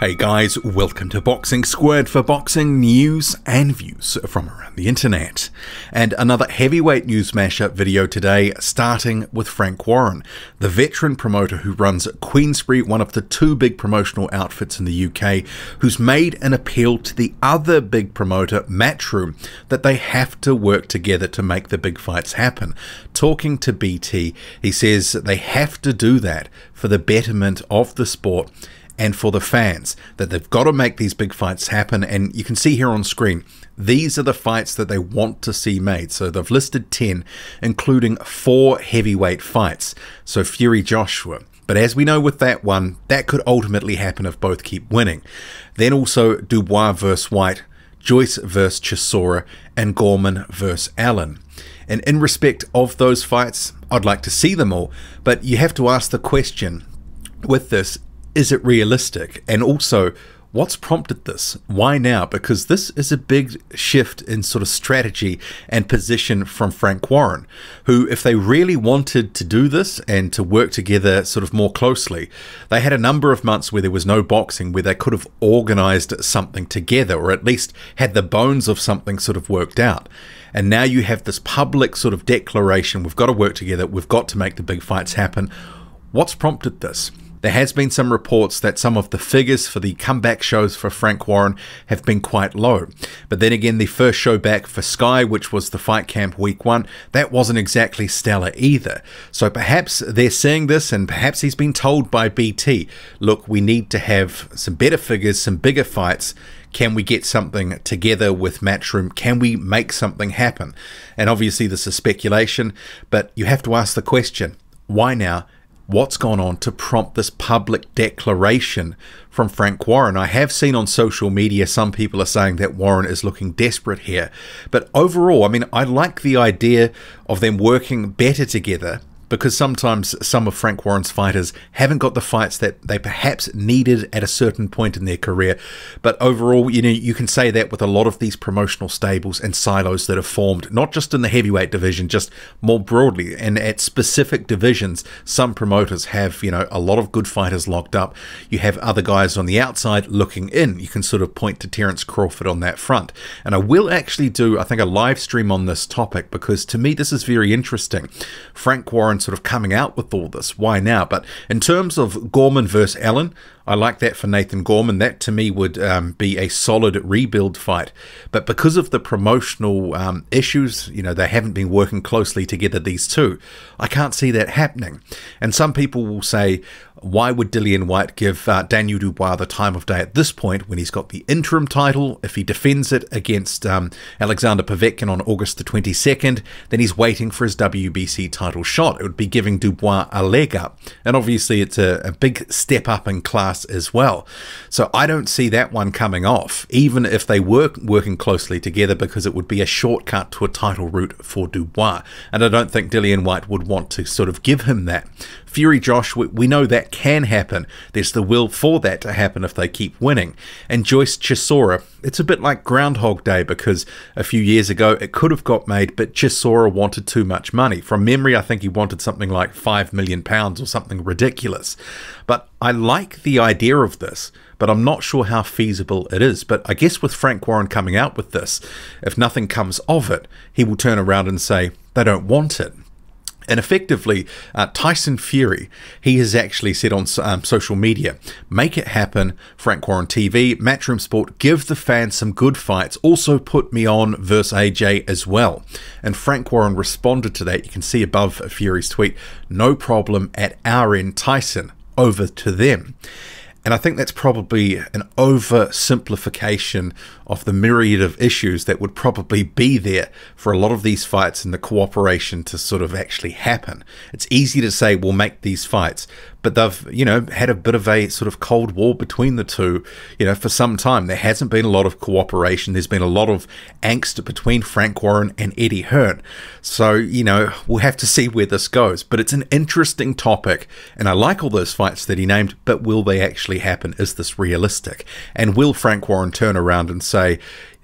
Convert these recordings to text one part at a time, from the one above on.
Hey guys, welcome to Boxing Squared for boxing news and views from around the internet. And another heavyweight news mashup video today, starting with Frank Warren, the veteran promoter who runs Queensberry, one of the two big promotional outfits in the UK, who's made an appeal to the other big promoter, Matchroom, that they have to work together to make the big fights happen. Talking to BT, he says they have to do that for the betterment of the sport and for the fans, that they've got to make these big fights happen. And you can see here on screen, these are the fights that they want to see made. So they've listed 10, including 4 heavyweight fights. So Fury Joshua. But as we know with that one, that could ultimately happen if both keep winning. Then also Dubois versus Whyte, Joyce versus Chisora, and Gorman versus Alen. And in respect of those fights, I'd like to see them all. But you have to ask the question with this, is it realistic? And also, what's prompted this? Why now? Because this is a big shift in sort of strategy and position from Frank Warren, who, if they really wanted to do this and to work together sort of more closely, they had a number of months where there was no boxing, where they could have organized something together, or at least had the bones of something sort of worked out. And now you have this public sort of declaration, we've got to work together, we've got to make the big fights happen. What's prompted this? There has been some reports that some of the figures for the comeback shows for Frank Warren have been quite low. But then again, the first show back for Sky, which was the Fight Camp Week 1, that wasn't exactly stellar either. So perhaps they're seeing this, and perhaps he's been told by BT, look, we need to have some better figures, some bigger fights. Can we get something together with Matchroom? Can we make something happen? And obviously this is speculation, but you have to ask the question, why now? What's gone on to prompt this public declaration from Frank Warren? I have seen on social media some people are saying that Warren is looking desperate here. But overall, I mean, I like the idea of them working better together, because sometimes some of Frank Warren's fighters haven't got the fights that they perhaps needed at a certain point in their career. But overall, you know, you can say that with a lot of these promotional stables and silos that have formed, not just in the heavyweight division, just more broadly. And at specific divisions, some promoters have, you know, a lot of good fighters locked up. You have other guys on the outside looking in. You can sort of point to Terence Crawford on that front. And I will actually do, I think, a live stream on this topic, because to me, this is very interesting. Frank Warren sort of coming out with all this. Why now? But in terms of Gorman versus Alen, I like that for Nathan Gorman. That to me would be a solid rebuild fight. But because of the promotional issues, you know, they haven't been working closely together, these two, I can't see that happening. And some people will say, why would Dillian Whyte give Daniel Dubois the time of day at this point when he's got the interim title? If he defends it against Alexander Povetkin on August the 22nd, then he's waiting for his WBC title shot. It would be giving Dubois a leg up. And obviously it's a big step up in class as well. So I don't see that one coming off, even if they were working closely together, because it would be a shortcut to a title route for Dubois. And I don't think Dillian Whyte would want to sort of give him that. Fury Josh, we know that can happen. There's the will for that to happen if they keep winning. And Joyce Chisora, it's a bit like Groundhog Day, because a few years ago it could have got made, but Chisora wanted too much money. From memory, I think he wanted something like £5 million or something ridiculous. But I like the idea of this, but I'm not sure how feasible it is. But I guess with Frank Warren coming out with this, if nothing comes of it, he will turn around and say they don't want it. And effectively, Tyson Fury, he has actually said on social media, make it happen, Frank Warren TV, Matchroom Sport, give the fans some good fights, also put me on versus AJ as well. And Frank Warren responded to that. You can see above Fury's tweet, no problem at our end, Tyson, over to them. And I think that's probably an oversimplification of the myriad of issues that would probably be there for a lot of these fights and the cooperation to sort of actually happen. It's easy to say we'll make these fights, but they've, had a bit of a sort of cold war between the two, for some time. There hasn't been a lot of cooperation. There's been a lot of angst between Frank Warren and Eddie Hearn. So, we'll have to see where this goes. But it's an interesting topic, and I like all those fights that he named, but will they actually happen? Is this realistic? And will Frank Warren turn around and say,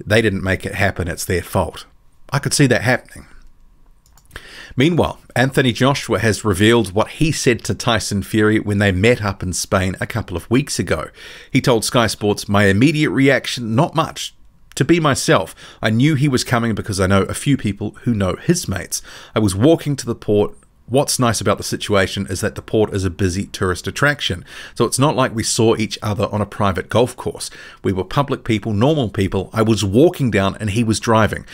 they didn't make it happen, it's their fault? I could see that happening. Meanwhile, Anthony Joshua has revealed what he said to Tyson Fury when they met up in Spain a couple of weeks ago. He told Sky Sports, "My immediate reaction, not much. To be myself, I knew he was coming because I know a few people who know his mates. I was walking to the port. What's nice about the situation is that the port is a busy tourist attraction. So it's not like we saw each other on a private golf course. We were public people, normal people. I was walking down and he was driving.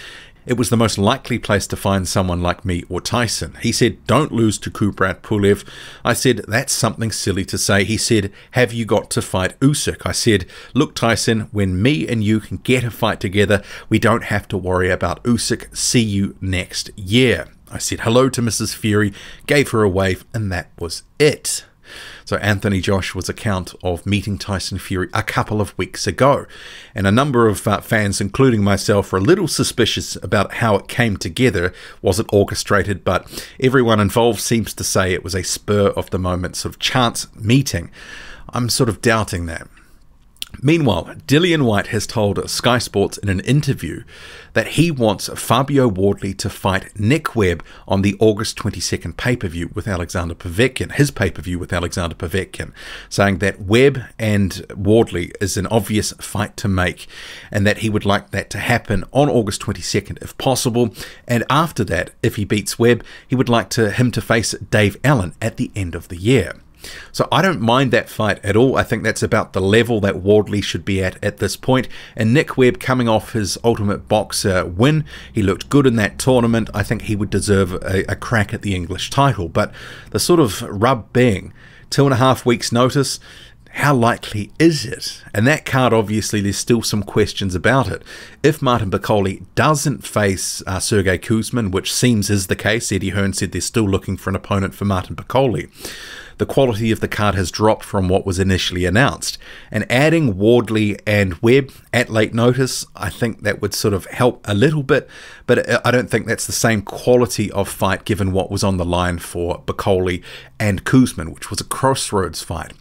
It was the most likely place to find someone like me or Tyson." He said, "Don't lose to Kubrat Pulev." I said, "That's something silly to say." He said, "Have you got to fight Usyk?" I said, "Look, Tyson, when me and you can get a fight together, we don't have to worry about Usyk. See you next year." I said hello to Mrs. Fury, gave her a wave, and that was it. So Anthony Joshua's account of meeting Tyson Fury a couple of weeks ago. And a number of fans, including myself, were a little suspicious about how it came together. Was it orchestrated? But everyone involved seems to say it was a spur of the moment sort of chance meeting. I'm sort of doubting that. Meanwhile, Dillian Whyte has told Sky Sports in an interview that he wants Fabio Wardley to fight Nick Webb on the August 22nd pay-per-view with Alexander Povetkin, his pay-per-view with Alexander Povetkin, saying that Webb and Wardley is an obvious fight to make and that he would like that to happen on August 22nd if possible. And after that, if he beats Webb, he would like him to face Dave Alen at the end of the year. So I don't mind that fight at all. I think that's about the level that Wardley should be at this point. And Nick Webb, coming off his Ultimate Boxer win, he looked good in that tournament. I think he would deserve a crack at the English title. But the sort of rub being 2.5 weeks notice, how likely is it? And that card, obviously, there's still some questions about it. If Martin Bakole doesn't face Sergey Kuzmin, which seems is the case, Eddie Hearn said they're still looking for an opponent for Martin Bakole, the quality of the card has dropped from what was initially announced. And adding Wardley and Webb at late notice, I think that would sort of help a little bit, but I don't think that's the same quality of fight given what was on the line for Bakole and Kuzmin, which was a crossroads fight.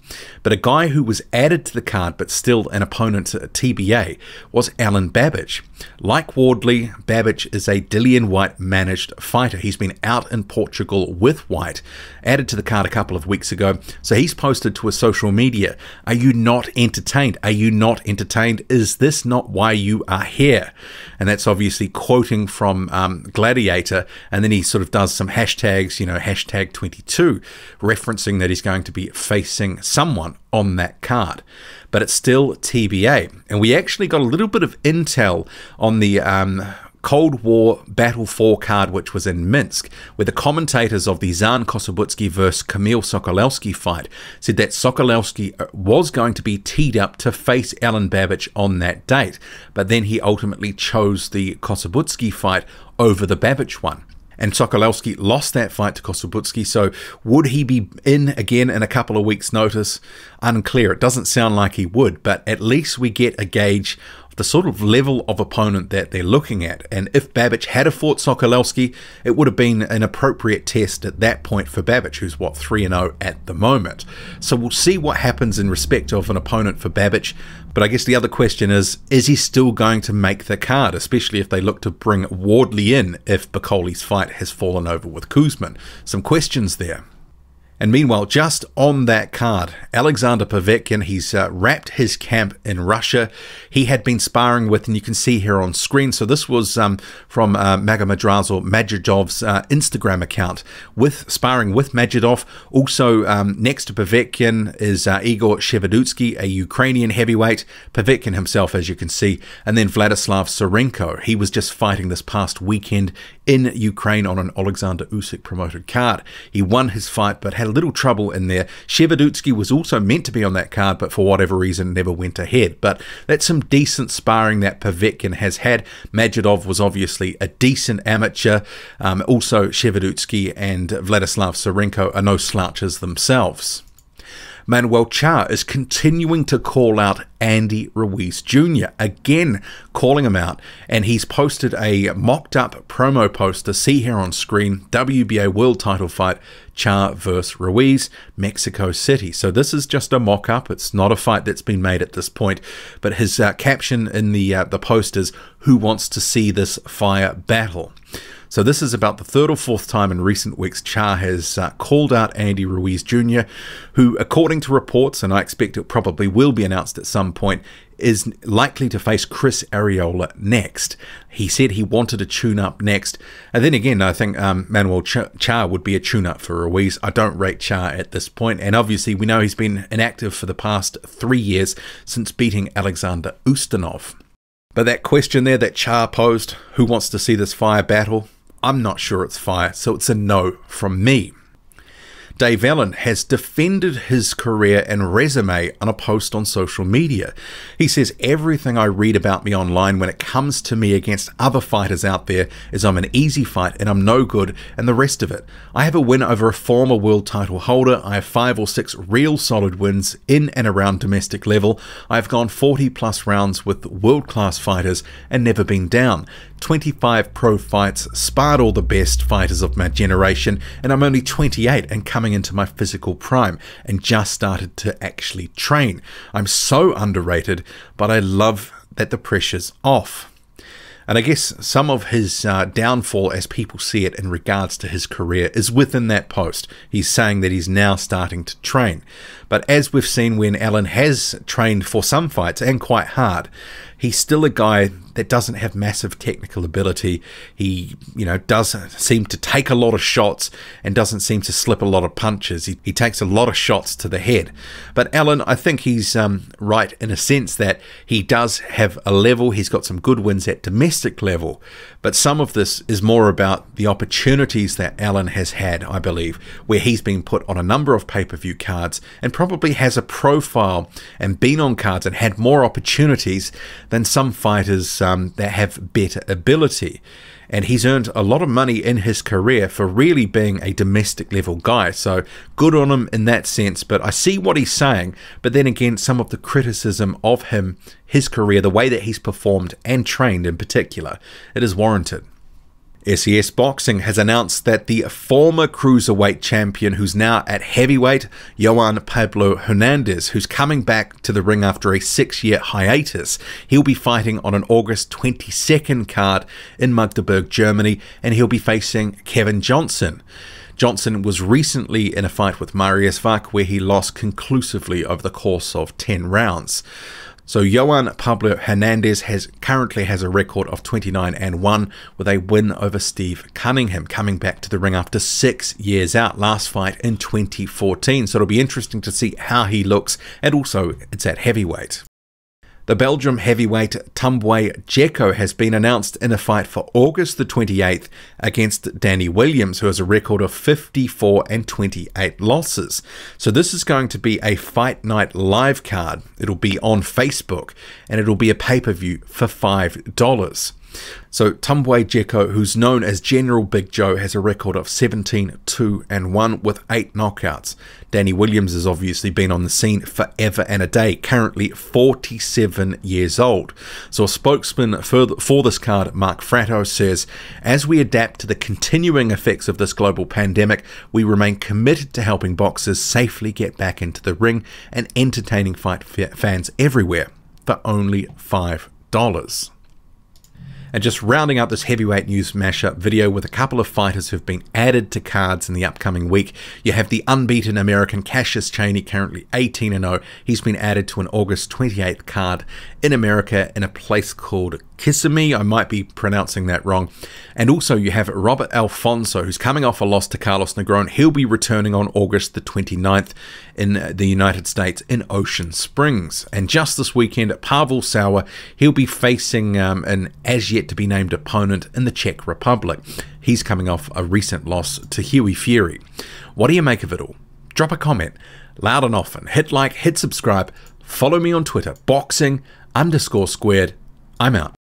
But a guy who was added to the card but still an opponent at TBA was Alen Babic. Like Wardley, Babic is a Dillian Whyte managed fighter. He's been out in Portugal with Whyte, added to the card a couple of weeks ago. So he's posted to his social media, "Are you not entertained? Are you not entertained? Is this not why you are here?" And that's obviously quoting from Gladiator. And then he sort of does some hashtags, hashtag 22, referencing that he's going to be facing someone on that card. But it's still TBA. And we actually got a little bit of intel on the Cold War Battle 4 card, which was in Minsk, where the commentators of the Zhan Kossobutskiy versus Kamil Sokolowski fight said that Sokolowski was going to be teed up to face Alen Babic on that date, but then he ultimately chose the Kossobutskiy fight over the Babic one. And Sokolowski lost that fight to Kossobutskiy, so would he be in again in a couple of weeks' notice? Unclear. It doesn't sound like he would, but at least we get a gauge of the sort of level of opponent that they're looking at. And if Babic had fought Sokolowski, it would have been an appropriate test at that point for Babic, who's, 3-0 at the moment. So we'll see what happens in respect of an opponent for Babic. But I guess the other question is he still going to make the card, especially if they look to bring Wardley in if Bakole's fight has fallen over with Kuzmin? Some questions there. And meanwhile, just on that card, Alexander Povetkin, he's wrapped his camp in Russia. He had been sparring with, and you can see here on screen, so this was from Magomedrasul, Majidov's Instagram account, with sparring with Majidov. Also, next to Povetkin is Igor Shevadzutskiy, a Ukrainian heavyweight. Povetkin himself, as you can see, and then Vladislav Sirenko. He was just fighting this past weekend in Ukraine on an Alexander Usyk promoted card. He won his fight, but had a little trouble in there. Shevadzutskiy was also meant to be on that card, but for whatever reason never went ahead. But that's some decent sparring that Povetkin has had. Majidov was obviously a decent amateur. Also, Shevadzutskiy and Vladislav Sirenko are no slouches themselves. Manuel Charr is continuing to call out Andy Ruiz Jr., again calling him out, and he's posted a mocked up promo poster, see here on screen, WBA world title fight, Charr vs Ruiz, Mexico City. So this is just a mock-up, it's not a fight that's been made at this point, but his caption in the post is, "Who wants to see this fire battle?" So this is about the third or fourth time in recent weeks Charr has called out Andy Ruiz Jr., who, according to reports, and I expect it probably will be announced at some point, is likely to face Chris Arreola next. He said he wanted a tune-up next. And then again, I think Manuel Charr would be a tune-up for Ruiz. I don't rate Charr at this point. And obviously, we know he's been inactive for the past 3 years since beating Alexander Ustinov. But that question there that Charr posed, who wants to see this fire battle? I'm not sure it's fire, so it's a no from me. Alen has defended his career and resume on a post on social media. He says, "Everything I read about me online when it comes to me against other fighters out there is I'm an easy fight and I'm no good and the rest of it. I have a win over a former world title holder. I have 5 or 6 real solid wins in and around domestic level. I've gone 40 plus rounds with world-class fighters and never been down. 25 pro fights, sparred all the best fighters of my generation, and I'm only 28 and coming into my physical prime and just started to actually train. I'm so underrated, but I love that the pressure's off." And I guess some of his downfall, as people see it in regards to his career, is within that post. He's saying that he's now starting to train. But as we've seen when Alen has trained for some fights and quite hard, he's still a guy that doesn't have massive technical ability. He, does seem to take a lot of shots and doesn't seem to slip a lot of punches. He takes a lot of shots to the head. But Alen, I think he's right in a sense that he does have a level. He's got some good wins at domestic level. But some of this is more about the opportunities that Alen has had, I believe, where he's been put on a number of pay-per-view cards and probably has a profile and been on cards and had more opportunities than some fighters that have better ability. And he's earned a lot of money in his career for really being a domestic level guy. So good on him in that sense. But I see what he's saying. But then again, some of the criticism of him, his career, the way that he's performed and trained in particular, it is warranted. SES Boxing has announced that the former cruiserweight champion, who's now at heavyweight, Yoan Pablo Hernandez, who's coming back to the ring after a 6-year hiatus, he'll be fighting on an August 22nd card in Magdeburg, Germany, and he'll be facing Kevin Johnson. Johnson was recently in a fight with Marius Vach where he lost conclusively over the course of 10 rounds. So Yoan Pablo Hernandez currently has a record of 29-1 with a win over Steve Cunningham, coming back to the ring after 6 years out, last fight in 2014. So it'll be interesting to see how he looks, and also it's at heavyweight. The Belgium heavyweight Tambwe Djeko has been announced in a fight for August the 28th against Danny Williams, who has a record of 54 and 28 losses. So this is going to be a Fight Night live card. It'll be on Facebook and it'll be a pay-per-view for $5. So Tambwe Djeko, who's known as General Big Joe, has a record of 17-2-1 with 8 knockouts. Danny Williams has obviously been on the scene forever and a day, currently 47 years old. So a spokesman for this card, Mark Fratto, says, "As we adapt to the continuing effects of this global pandemic, we remain committed to helping boxers safely get back into the ring and entertaining fight fans everywhere for only $5. And just rounding up this heavyweight news mashup video with a couple of fighters who've been added to cards in the upcoming week. You have the unbeaten American Cassius Chaney, currently 18-0. He's been added to an August 28th card in America in a place called Kissimmee. I might be pronouncing that wrong. And also you have Robert Alfonso, who's coming off a loss to Carlos Negron. He'll be returning on August the 29th in the United States in Ocean Springs. And just this weekend at Pavel, he'll be facing an as-yet-to-be-named opponent in the Czech Republic. He's coming off a recent loss to Huey Fury. What do you make of it all? Drop a comment, loud and often. Hit like, hit subscribe. Follow me on Twitter, boxing_squared. I'm out.